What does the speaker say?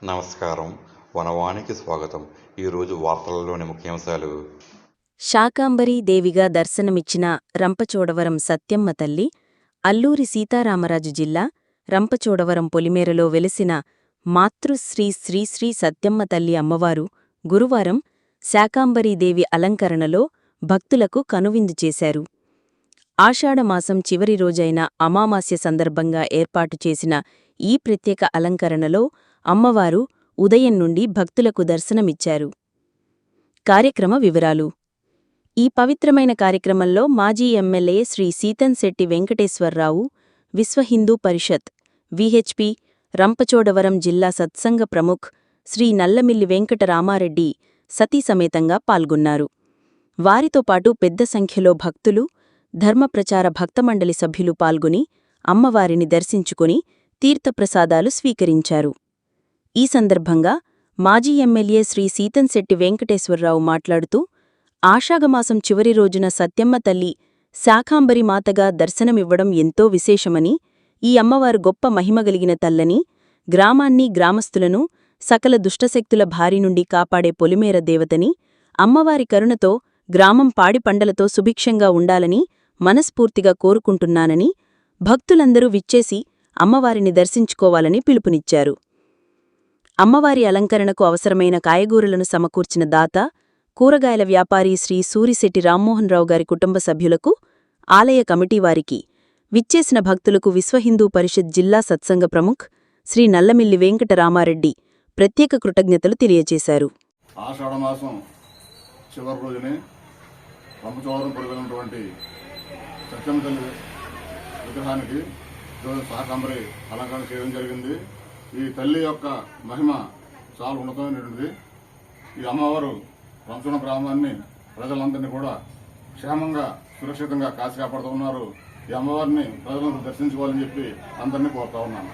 నమస్కారం. వనవానికి స్వాగతం. ఈరోజు వార్తలలోని ముఖ్యాంశాలు. శాకాంబరీ దేవిగా దర్శనమిచ్చిన రంపచోడవరం సత్యమ్మ తల్లి. అల్లూరి సీతారామరాజు జిల్లా రంపచోడవరం పొలిమేరలో వెలిసిన మాతృశ్రీ శ్రీశ్రీ సత్యమ్మ తల్లి అమ్మవారు గురువారం శాకాంబరీదేవి అలంకరణలో భక్తులకు కనువిందు చేశారు. ఆషాఢమాసం చివరి రోజైన అమావాస్య సందర్భంగా ఏర్పాటు చేసిన ఈ ప్రత్యేక అలంకరణలో అమ్మవారు ఉదయం నుండి భక్తులకు దర్శనమిచ్చారు. కార్యక్రమ వివరాలు. ఈ పవిత్రమైన కార్యక్రమంలో మాజీ ఎమ్మెల్యే శ్రీ సీతంశెట్టి వెంకటేశ్వరరావు, విశ్వ హిందూ పరిషత్, విహెచ్పి, రంపచోడవరం జిల్లా సత్సంగ ప్రముఖ్ శ్రీ నల్లమిల్లి వెంకట రామారెడ్డి సతీసమేతంగా పాల్గొన్నారు. వారితో పాటు పెద్ద సంఖ్యలో భక్తులు, ధర్మప్రచార భక్తమండలి సభ్యులు పాల్గొని అమ్మవారిని దర్శించుకుని తీర్థప్రసాదాలు స్వీకరించారు. ఈ సందర్భంగా మాజీ ఎమ్మెల్యే శ్రీ సీతంశెట్టి వెంకటేశ్వరరావు మాట్లాడుతూ, ఆషాఢమాసం చివరి రోజున సత్యమ్మ తల్లి శాకాంబరి మాతగా దర్శనమివ్వడం ఎంతో విశేషమని, ఈ అమ్మవారు గొప్ప మహిమగలిగిన తల్లని, గ్రామాన్ని, గ్రామస్తులను సకల దుష్టశక్తుల బారి నుండి కాపాడే పొలిమేర దేవతని, అమ్మవారి కరుణతో గ్రామం పాడి పంటలతో సుభిక్షంగా ఉండాలని మనస్ఫూర్తిగా కోరుకుంటున్నానని, భక్తులందరూ విచ్చేసి అమ్మవారిని దర్శించుకోవాలని పిలుపునిచ్చారు. అమ్మవారి అలంకరణకు అవసరమైన కాయగూరలను సమకూర్చిన దాత, కూరగాయల వ్యాపారి శ్రీ సూరిశెట్టి రామ్మోహన్రావు గారి కుటుంబ సభ్యులకు, ఆలయ కమిటీ వారికి, విచ్చేసిన భక్తులకు విశ్వ హిందూ పరిషత్ జిల్లా సత్సంగ ప్రముఖ్ శ్రీ నల్లమిల్లి వెంకట రామారెడ్డి ప్రత్యేక కృతజ్ఞతలు తెలియజేశారు. ఆషాఢమాసం చివరి రోజునే రంపచోడవరం పొలిమేరటువంటి సత్యమ్మ తల్లి విగ్రహానికి శాకాంబరి అలంకరణ చేయడం జరిగింది. ఈ తల్లి యొక్క మహిమ చాలా ఉన్నతమైనటువంటిది. ఈ అమ్మవారు రంపచోడవరం గ్రామాన్ని, ప్రజలందరినీ కూడా క్షేమంగా, సురక్షితంగా కాచి కాపాడుతూ ఉన్నారు. ఈ అమ్మవారిని ప్రజలందరూ దర్శించుకోవాలని చెప్పి అందరినీ కోరుతా ఉన్నాను.